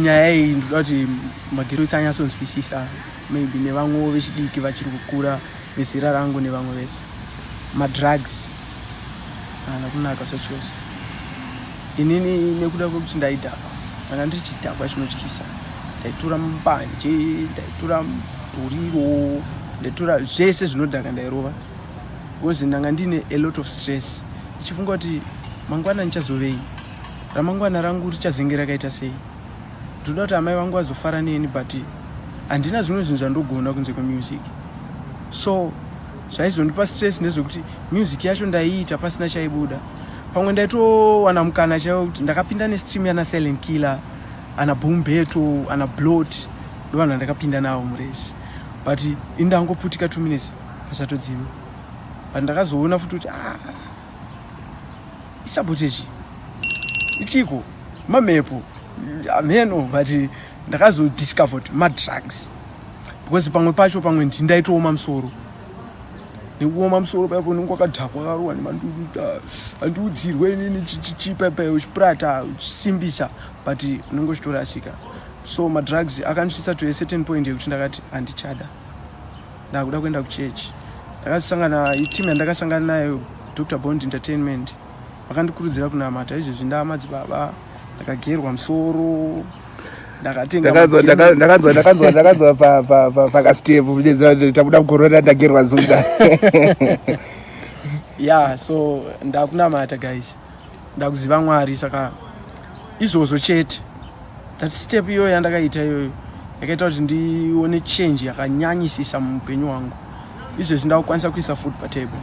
nyaya iyi ndoda kuti magetsi anyatsonzwisisa maybe nevamwe vechidiki vachiri kukura vezera rangu nevamwe vese. Madrugs haana kunaka zvachose. Inini nekuda kwekuti ndaidhakwa, ndanga ndiri chidhakwa chinotyisa. Ndaitora mbanje, ndaitora muriro, ndaitora zvese zvinodhaka ndairova. Because ndanga ndine a lot of stress. Ndichifunga kuti mangwana ndichazovei, ramangwana rangu richazenge rakaita sei. Ndoda kuti amai vangu vazofara neni but handina zvimwe zvinhu zvandogona kunze kwemusic. So zvaizondipa stress nezvekuti music yacho ndaiita pasina chaibuda. Pamwe ndaitowana mukana chaiwo kuti ndakapinda nestream yana Silent Killer, ana Boom Beto, ana Blot, ndovanhu ndakapinda navo murezi. But indangoputika 2 minutes pasatodzima. But ndakazoona futi kuti isabotage ichiko mamepo ameno, but ndakazodiscovered madrugs. Because pamwe pacho pamwe ndaitooma musoro. Nekuoma musoro paipo ningu wakadhakwa karuwa nemanduruta, andiudzirwe nini chipepe uchipurata uchisimbisa, but unenge uchitorasika. So madrugs akandisvitsa to a certain point yekuti ndakati handichada, ndakuda kuenda kuchechi. Ndakasangana team yandakasangana nayo Dr. Bond Entertainment, vakandikurudzira kunamata izvezvi ndamadzibaba, ndakagerwa musoro, ndakanzwa pakastepu tabuda kukorona ndagerwa zunda. Yeah, so ndakunamata guys, ndakuziva Mwari. Saka izvozvo chete, that step iyoyo yandakaita iyoyo yakaita kuti ndione change yakanyanyisisa muupenyu hwangu. Izvezvi ndakukwanisa kuisa food patable.